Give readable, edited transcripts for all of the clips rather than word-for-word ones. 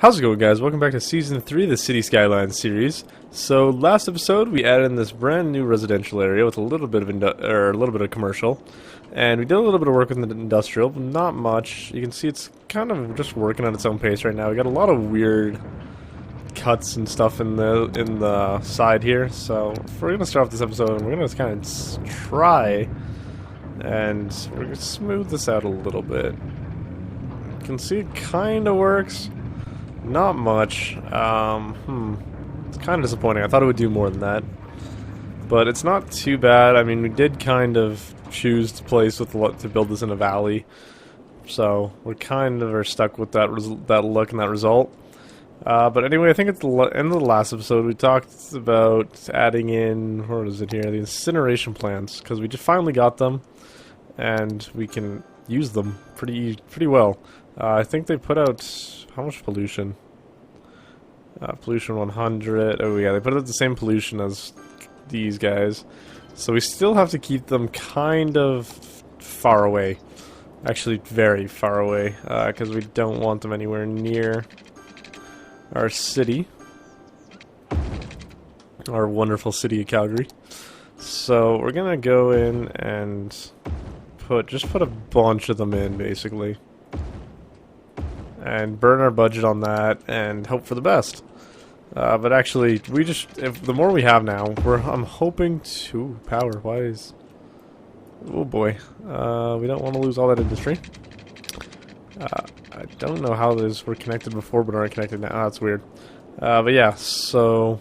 How's it going, guys? Welcome back to Season 3 of the City Skylines series. So, last episode we added in this brand new residential area with a little bit of commercial, and we did a little bit of work with the industrial, but not much. You can see it's kind of just working at its own pace right now. We got a lot of weird cuts and stuff in the side here. So, we're gonna start off this episode, and we're gonna kind of try and we're gonna smooth this out a little bit. You can see it kind of works. Not much. It's kind of disappointing. I thought it would do more than that. But it's not too bad. I mean, we did kind of choose to place with to build this in a valley. So, we kind of are stuck with that look and that result. But anyway, I think at the end of the last episode, we talked about adding in, what is it here, the incineration plants. Because we just finally got them, and we can use them pretty well. I think they put out, how much pollution? Pollution 100. Oh yeah, they put out the same pollution as these guys. So we still have to keep them kind of far away. Actually, very far away. Because we don't want them anywhere near our city. Our wonderful city of Calgary. So we're gonna go in and just put a bunch of them in, basically. And burn our budget on that and hope for the best. But actually, the more we have now, I'm hoping to power. Why is? Oh boy, we don't want to lose all that industry. I don't know how those were connected before, but aren't connected now. Oh, that's weird. But yeah, so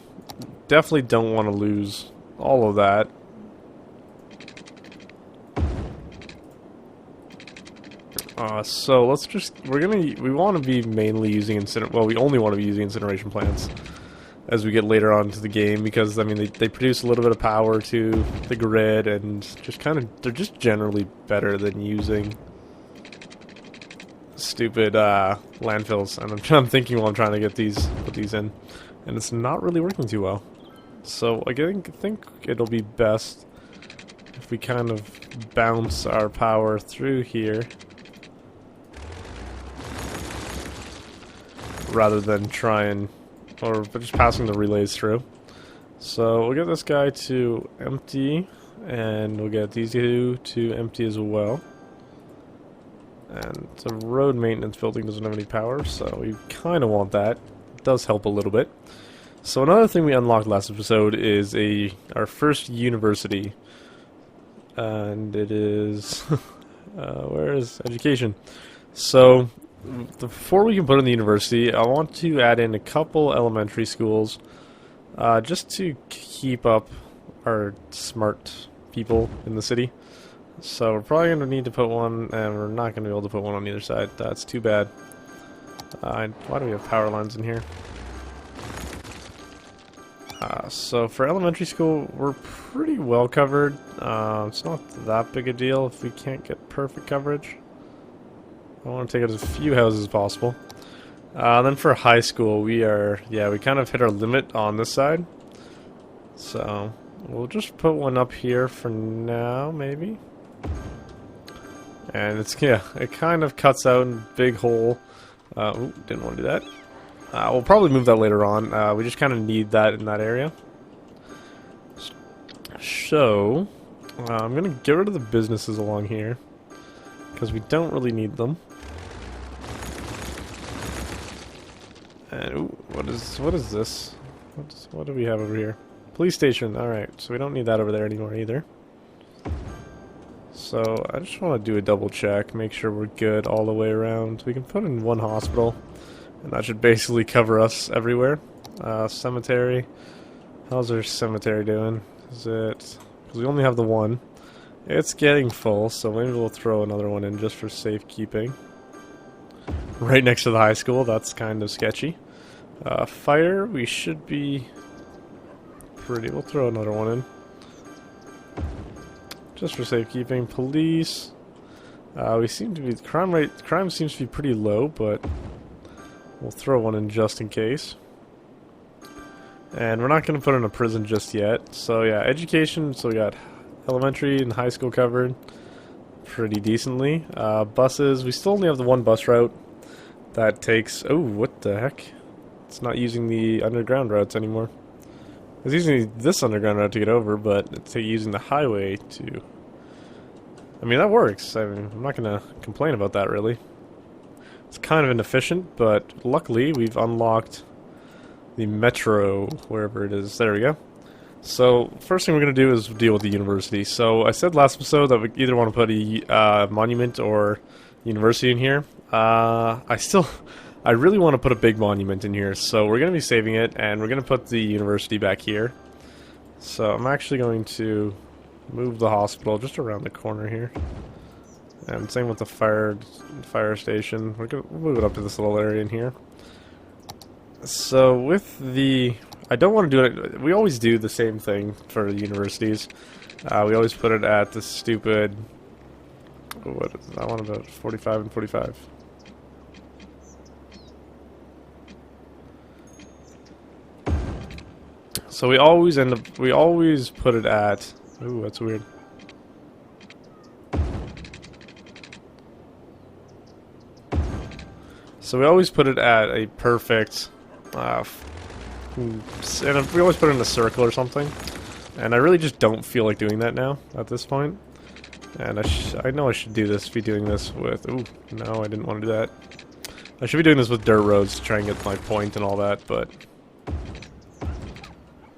definitely don't want to lose all of that. So let's we want to be mainly using we only want to be using incineration plants as we get later on into the game, because I mean they produce a little bit of power to the grid, and they're just generally better than using stupid landfills. And I'm thinking while I'm trying to put these in, and it's not really working too well. So I think it'll be best if we kind of bounce our power through here, rather than just passing the relays through. So we'll get this guy to empty, and we'll get these two to empty as well. And the road maintenance building doesn't have any power, so we kind of want that. It does help a little bit. So another thing we unlocked last episode is our first university, and it is where is education? So before we can put in the university, I want to add in a couple elementary schools, just to keep up our smart people in the city. So we're probably going to need to put one, and we're not going to be able to put one on either side. That's too bad. Why do we have power lines in here? So for elementary school, we're pretty well covered. It's not that big a deal if we can't get perfect coverage. I want to take out as few houses as possible. Then for high school, we kind of hit our limit on this side. So we'll just put one up here for now, maybe. And it kind of cuts out a big hole. Ooh, didn't want to do that. We'll probably move that later on. We just kind of need that in that area. So I'm gonna get rid of the businesses along here, because we don't really need them. And ooh, what is this? What do we have over here? Police station. Alright, so we don't need that over there anymore either. So I just want to do a double check, make sure we're good all the way around. We can put in one hospital, and that should basically cover us everywhere. Cemetery. How's our cemetery doing? Is it? Because we only have the one. It's getting full, so maybe we'll throw another one in just for safekeeping. Right next to the high school, that's kind of sketchy. Fire, we should be pretty. We'll throw another one in, just for safekeeping. Police, we seem to be crime seems to be pretty low, but we'll throw one in just in case. And we're not going to put in a prison just yet. So yeah, education. So we got elementary and high school covered pretty decently. Buses, we still only have the one bus route. that takes... Oh, what the heck? It's not using the underground routes anymore. It's using this underground route to get over, but it's using the highway to... I mean, that works. I mean, I'm not going to complain about that, really. It's kind of inefficient, but luckily we've unlocked the metro, wherever it is. There we go. So, first thing we're going to do is deal with the university. So, I said last episode that we either want to put a monument or university in here. I really want to put a big monument in here, so we're going to be saving it, and we're going to put the university back here. So, I'm actually going to move the hospital just around the corner here. And same with the fire station. We'll move it up to this little area in here. So, with the... I don't want to do it... We always do the same thing for the universities. We always put it at the stupid... What is it? I want about 45 and 45. So we always put it at... Ooh, that's weird. So we always put it at a perfect... and we always put it in a circle or something. And I really just don't feel like doing that now, at this point. And I know I should do this, be doing this with... Ooh, no, I didn't want to do that. I should be doing this with dirt roads to try and get my point and all that, but...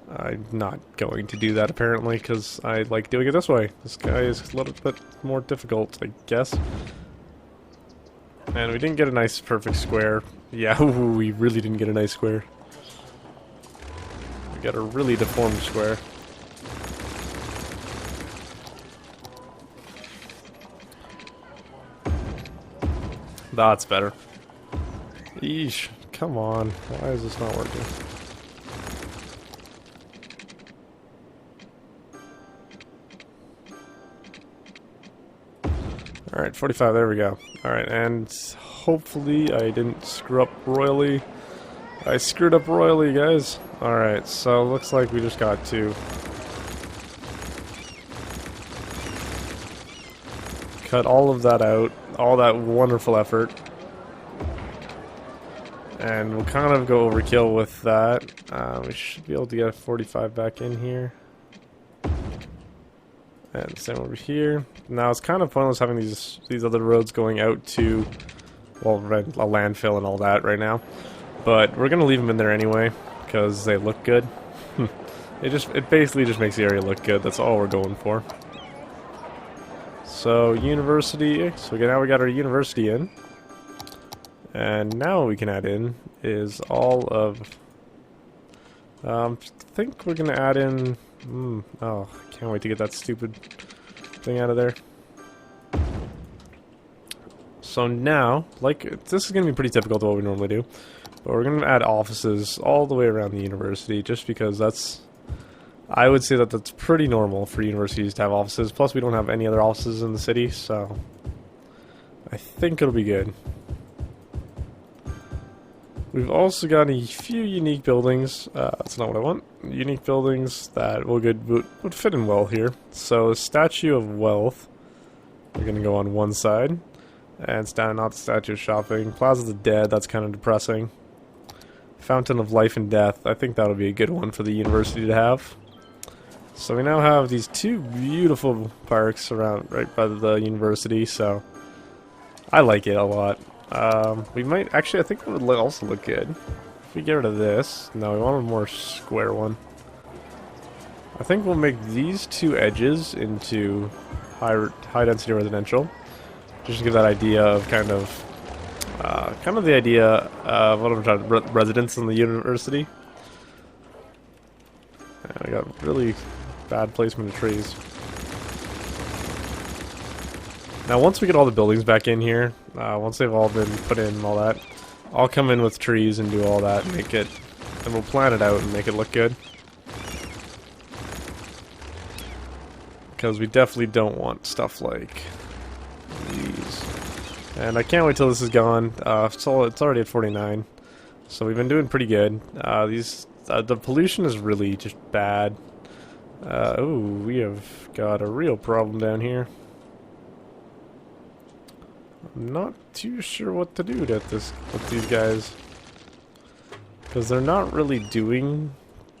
I'm not going to do that, apparently, because I like doing it this way. This guy is a little bit more difficult, I guess. And we didn't get a nice, perfect square. Yeah, ooh, we really didn't get a nice square. We got a really deformed square. That's better. Eesh, come on. Why is this not working? Alright, 45, there we go. Alright, and hopefully I didn't screw up royally. I screwed up royally, guys. Alright, so looks like we just got to cut all of that out, all that wonderful effort. And we'll kind of go overkill with that. We should be able to get a 45 back in here. And same over here. Now it's kind of pointless having these other roads going out to, well, a landfill and all that right now. But we're gonna leave them in there anyway because they look good. It basically just makes the area look good. That's all we're going for. So university. So now we got our university in, and now what we can add in is all of. I think we're gonna add in. Oh, can't wait to get that stupid thing out of there. So now, like, this is going to be pretty typical to what we normally do, but we're going to add offices all the way around the university, just because that's, I would say that that's pretty normal for universities to have offices. Plus, we don't have any other offices in the city, so I think it'll be good. We've also got a few unique buildings. That's not what I want. Unique buildings that would fit in well here. So, Statue of Wealth. We're going to go on one side. And not the Statue of Shopping. Plaza of the Dead. That's kind of depressing. Fountain of Life and Death. I think that'll be a good one for the university to have. So we now have these two beautiful parks around right by the university. So I like it a lot. We might actually. I think it would also look good if we get rid of this. No, we want a more square one. I think we'll make these two edges into high density residential, just to give that idea of kind of the idea of what I'm trying to residents in the university. And we got really bad placement of trees. Now, once we get all the buildings back in here, once they've all been put in and all that, I'll come in with trees and do all that and make it, and we'll plan it out and make it look good. Because we definitely don't want stuff like these. And I can't wait till this is gone. It's already at 49, so we've been doing pretty good. The pollution is really just bad. We have got a real problem down here. I'm not too sure what to do with these guys. Because they're not really doing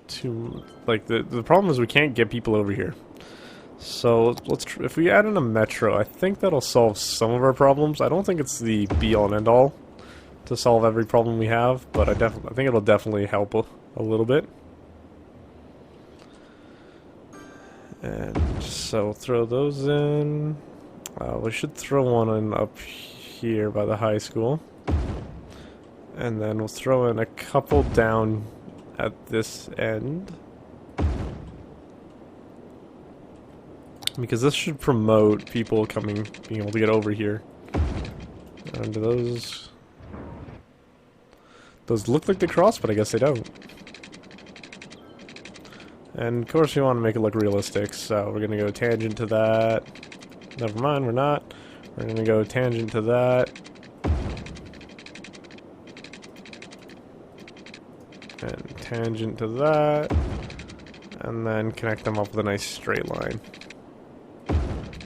too... Like, the problem is we can't get people over here. So, if we add in a metro, I think that'll solve some of our problems. I don't think it's the be-all and end-all to solve every problem we have, but I think it'll definitely help a little bit. And so, throw those in. We should throw one in up here by the high school. And then we'll throw in a couple down at this end. Because this should promote people being able to get over here. And those look like they cross, but I guess they don't. And of course we want to make it look realistic, so we're gonna go tangent to that. Never mind, we're not. We're gonna go tangent to that. And tangent to that. And then connect them up with a nice straight line.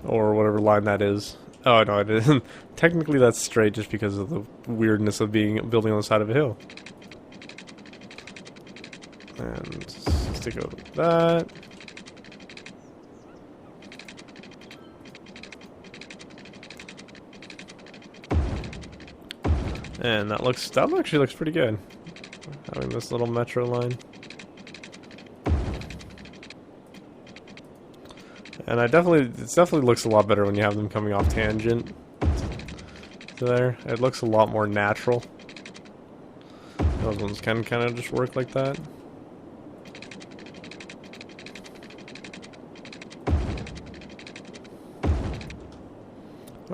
Or whatever line that is. Oh no, it isn't. Technically that's straight just because of the weirdness of building on the side of a hill. And stick over that. And that actually looks pretty good. Having this little metro line. And it definitely looks a lot better when you have them coming off tangent. There, it looks a lot more natural. Those ones can kind of just work like that.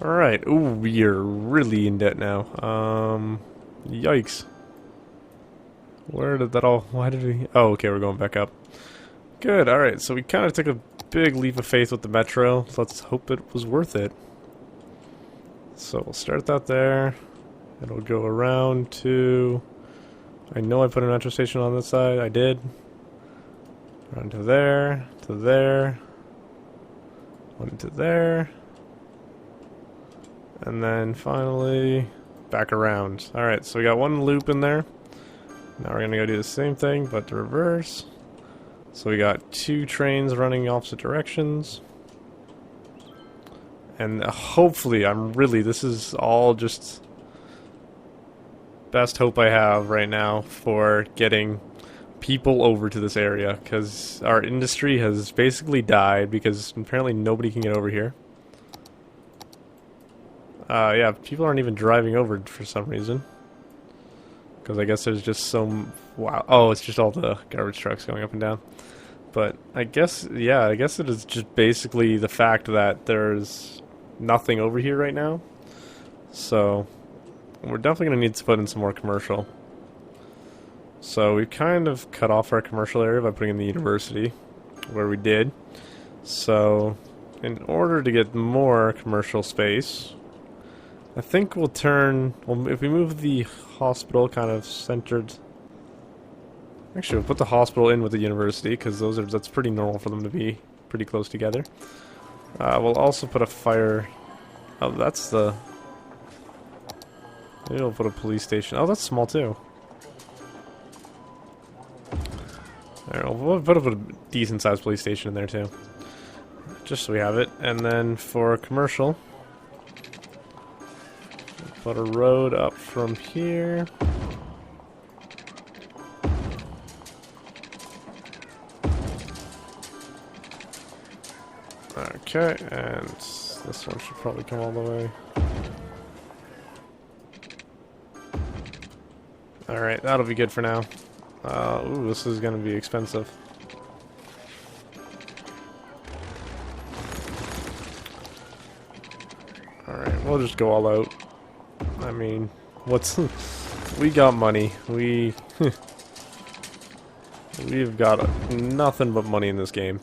Alright, ooh, we are really in debt now. Yikes. Where did that all... Why did we... Oh, okay, we're going back up. Good, alright, so we kind of took a big leap of faith with the metro. Let's hope it was worth it. So we'll start that there. It'll go around to... I know I put a metro station on this side. I did. Around to there. To there. One to there. And then finally back around. Alright, so we got one loop in there. Now we're going to go do the same thing, but the reverse. So we got two trains running opposite directions. And hopefully, this is all just best hope I have right now for getting people over to this area. Because our industry has basically died because apparently nobody can get over here. Yeah, people aren't even driving over for some reason. Because I guess there's just some... Wow. Oh, it's just all the garbage trucks going up and down. But I guess, yeah, I guess it is just basically the fact that there's nothing over here right now. So, we're definitely going to need to put in some more commercial. So, we kind of cut off our commercial area by putting in the university, where we did. So, in order to get more commercial space... I think we'll if we move the hospital kind of centered... Actually, we'll put the hospital in with the university, because that's pretty normal for them to be pretty close together. We'll also put a fire... Oh, that's the... Maybe we'll put a police station. Oh, that's small too. Alright, we'll put a decent sized police station in there too. Just so we have it. And then for commercial... Put a road up from here. Okay, and this one should probably come all the way. Alright, that'll be good for now. Ooh, this is gonna be expensive. Alright, we'll just go all out. I mean, we got money. We've got nothing but money in this game.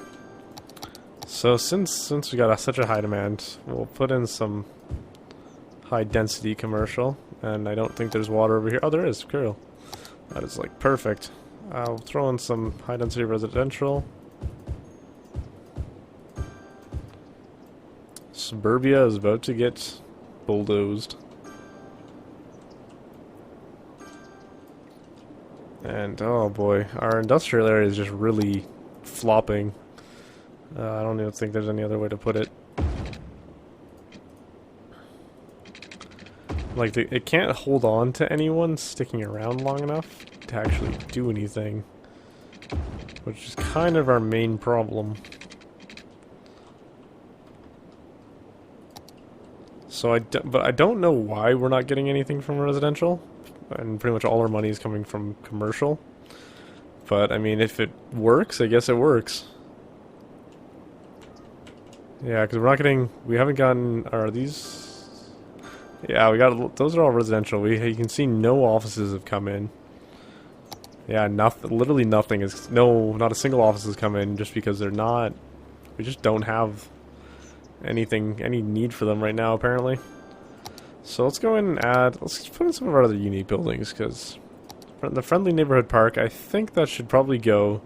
So since we got such a high demand, we'll put in some high density commercial. And I don't think there's water over here. Oh, there is. Cool. That is like perfect. I'll throw in some high density residential. Suburbia is about to get bulldozed. And oh boy, our industrial area is just really flopping. I don't even think there's any other way to put it. Like, it can't hold on to anyone sticking around long enough to actually do anything, which is kind of our main problem. So but I don't know why we're not getting anything from residential, and pretty much all our money is coming from commercial. But I mean, if it works, I guess it works. Yeah, because we haven't gotten, are these? Yeah, those are all residential. You can see no offices have come in. Yeah, literally nothing not a single office has come in just because we just don't have any need for them right now, apparently. So let's go in and let's put in some of our other unique buildings, because the Friendly Neighborhood Park, I think that should probably go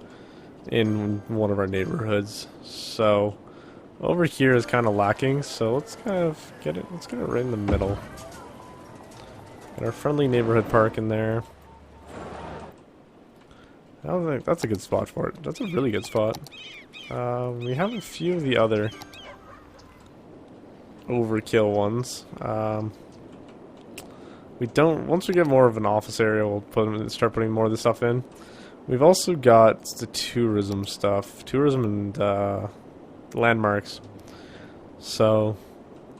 in one of our neighborhoods. So over here is kind of lacking, so let's get it right in the middle. Get our Friendly Neighborhood Park in there. I think that's a good spot for it. That's a really good spot. We have a few of the other overkill ones. Once we get more of an office area, we'll start putting more of this stuff in. We've also got the tourism stuff. Tourism and landmarks. So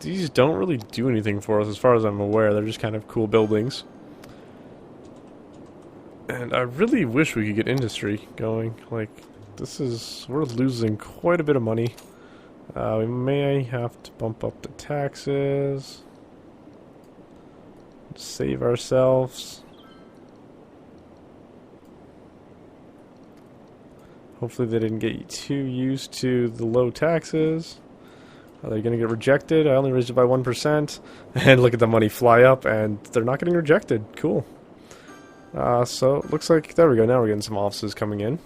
these don't really do anything for us as far as I'm aware. They're just kind of cool buildings. And I really wish we could get industry going. Like, we're losing quite a bit of money. We may have to bump up the taxes. Save ourselves. Hopefully they didn't get too used to the low taxes. Are they going to get rejected? I only raised it by 1%. And look at the money fly up, and they're not getting rejected. Cool. So it looks like, there we go, now we're getting some offices coming in.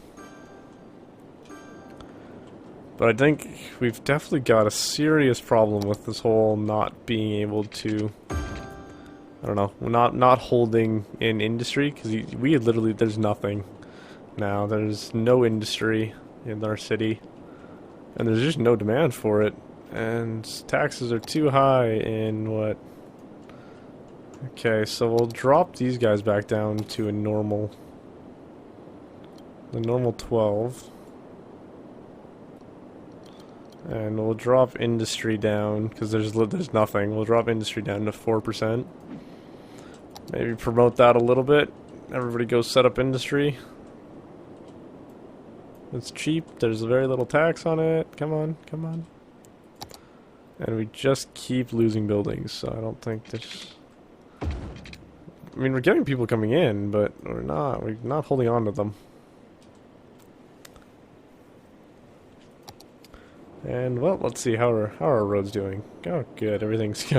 But I think we've definitely got a serious problem with this whole not being able to, I don't know, not holding in industry, because there's nothing now. There's no industry in our city, and there's just no demand for it, and taxes are too high in what? Okay, so we'll drop these guys back down to the normal 12. And we'll drop industry down, because there's nothing. We'll drop industry down to 4%. Maybe promote that a little bit. Everybody go set up industry. It's cheap. There's very little tax on it. Come on, come on. And we just keep losing buildings, so I don't think this... I mean, we're getting people coming in, but we're not holding on to them. And, well, let's see, how are our roads doing? Oh, good, everything's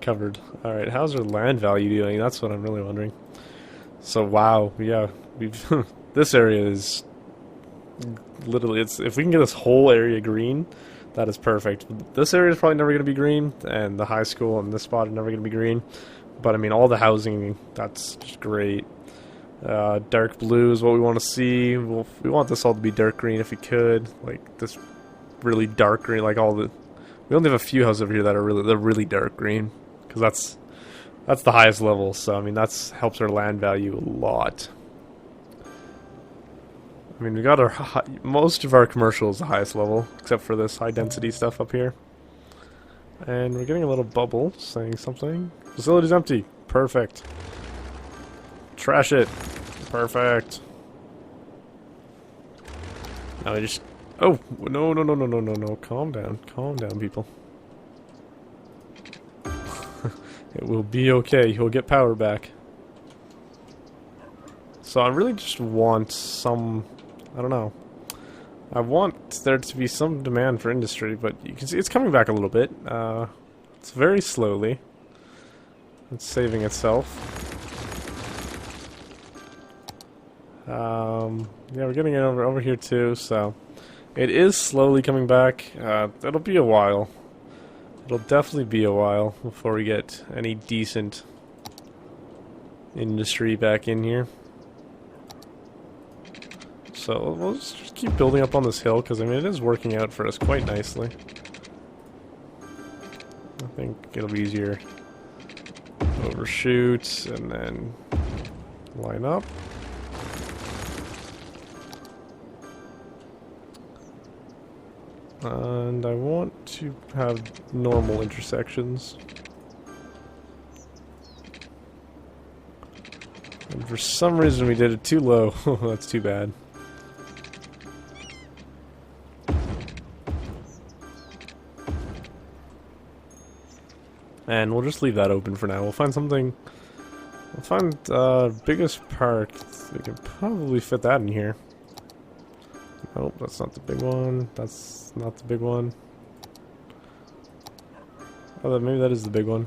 covered. Alright, how's our land value doing? That's what I'm really wondering. So, wow, yeah, this area is literally, if we can get this whole area green, that is perfect. This area is probably never going to be green, and the high school and this spot are never going to be green. But, I mean, all the housing, that's just great. Dark blue is what we want to see. We want this all to be dark green if we could. Like, this really dark green, like all the... We only have a few houses over here that are really dark green. Because that's the highest level. So, I mean, that helps our land value a lot. I mean, we got most of our commercial is the highest level. Except for this high density stuff up here. And we're getting a little bubble saying something. Facility's empty. Perfect. Trash it. Perfect. Now they just... Oh! No. Calm down. Calm down, people. It will be okay. You'll get power back. So I really just want some... I don't know. I want there to be some demand for industry, but you can see it's coming back a little bit. It's very slowly. It's saving itself. Yeah, we're getting it over here too, so... It is slowly coming back. It'll be a while. It'll definitely be a while before we get any decent industry back in here. So we'll just keep building up on this hill, because I mean it is working out for us quite nicely. I think it'll be easier to overshoot and then line up. And I want to have normal intersections. And for some reason we did it too low. That's too bad. And we'll just leave that open for now. We'll find something. We'll find biggest park. We can probably fit that in here. Nope, that's not the big one. That's not the big one. Oh, maybe that is the big one.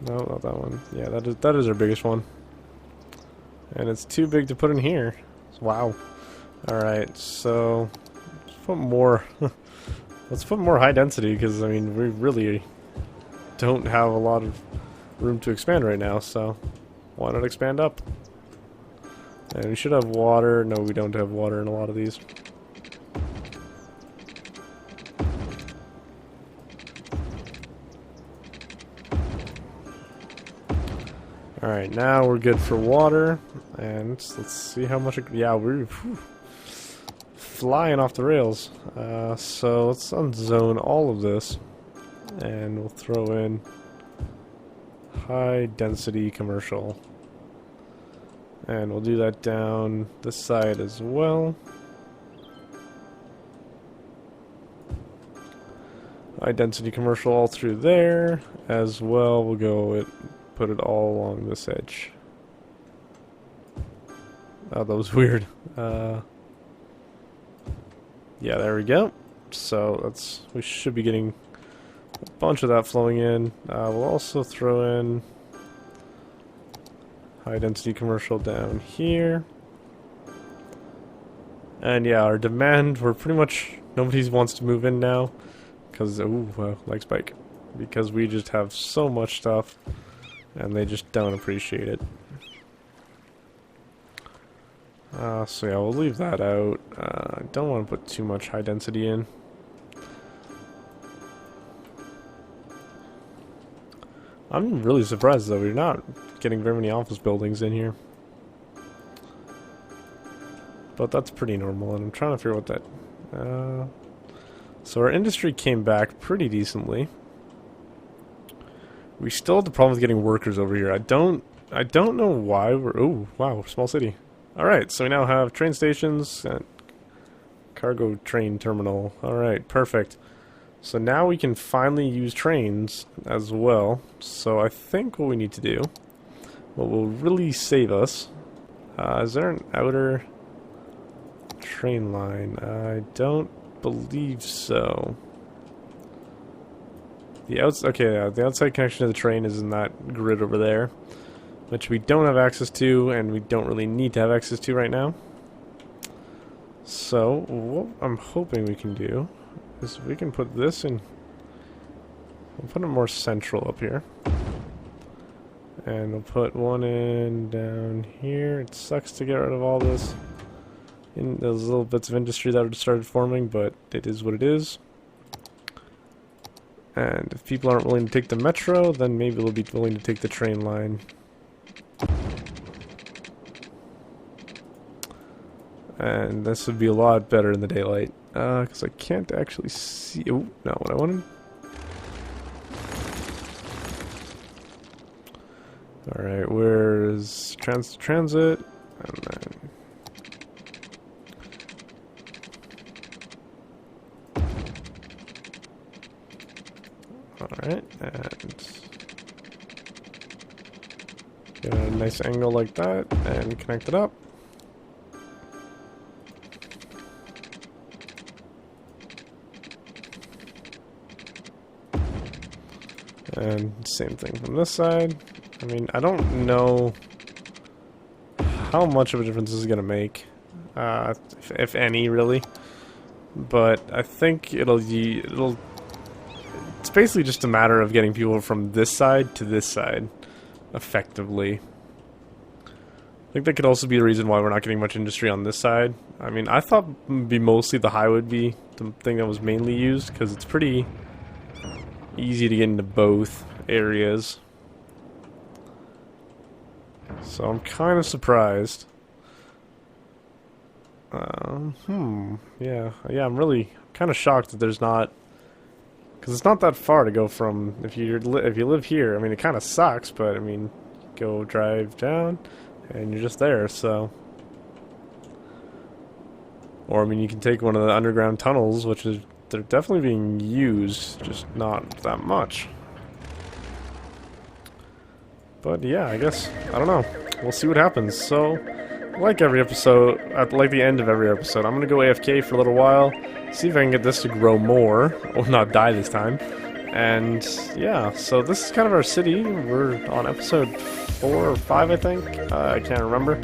No, not that one. Yeah, that is our biggest one. And it's too big to put in here. Wow. Alright, so let's put more let's put more high density, because I mean we really don't have a lot of room to expand right now, so why not expand up? And we should have water. No, we don't have water in a lot of these. Alright, now we're good for water. And let's see how much yeah, we're flying off the rails. So let's unzone all of this. And we'll throw in high density commercial. And we'll do that down this side as well. High density commercial all through there as well. We'll go put it all along this edge. Oh, that was weird. Yeah, there we go. So we should be getting a bunch of that flowing in. We'll also throw in high density commercial down here. And yeah, our demand, we're pretty much, nobody wants to move in now. Because, leg spike. Because we just have so much stuff. And they just don't appreciate it. So yeah, we'll leave that out. I don't want to put too much high density in. I'm really surprised though, we're not getting very many office buildings in here. But that's pretty normal, and I'm trying to figure out what that... So our industry came back pretty decently. We still have the problem with getting workers over here. I don't know why we're... Oh, wow, small city. Alright, so we now have train stations and cargo train terminal. Alright, perfect. So now we can finally use trains as well. So I think what we need to do, what will really save us, is there an outer train line? I don't believe so. The outside connection to the train is in that grid over there, which we don't have access to, and we don't really need to have access to right now. So what I'm hoping we can do is we can put this in. We'll put it more central up here, and we'll put one in down here. It sucks to get rid of all this in those little bits of industry that have started forming, but it is what it is. And if people aren't willing to take the metro, then maybe they'll be willing to take the train line. And this would be a lot better in the daylight, because I can't actually see... Oh, not what I wanted. Alright, where's transit? And then... Alright, and... get a nice angle like that, and connect it up. And same thing from this side. I mean, I don't know how much of a difference this is going to make, if any, really. but I think it's basically just a matter of getting people from this side to this side effectively. I think that could also be the reason why we're not getting much industry on this side. I mean, I thought it'd be mostly the highway would be the thing that was mainly used, because it's pretty easy to get into both areas. So I'm kind of surprised. Yeah, I'm really kind of shocked that there's not, because it's not that far to go from, if you live here. I mean, it kind of sucks, but I mean, go drive down and you're just there. So, or I mean, you can take one of the underground tunnels, which is, they're definitely being used, just not that much. But yeah, I guess, I don't know. We'll see what happens. So, like every episode, at like the end of every episode, I'm gonna go AFK for a little while, see if I can get this to grow more, or not die this time. And yeah, so this is kind of our city. We're on episode 4 or 5, I think. I can't remember.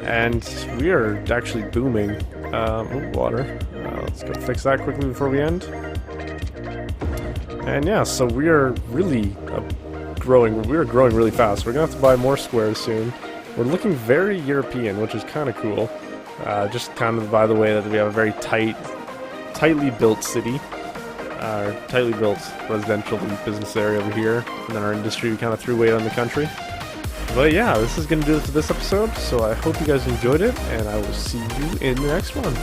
And we are actually booming. Ooh, water. Let's go fix that quickly before we end. And yeah, so we are really growing. We are growing really fast. We're gonna have to buy more squares soon. We're looking very European, which is kind of cool. Just kind of by the way that we have a very tightly built city. Tightly built residential and business area over here. And then our industry, we kind of threw weight on the country. But yeah, this is going to do it for this episode. So I hope you guys enjoyed it, and I will see you in the next one.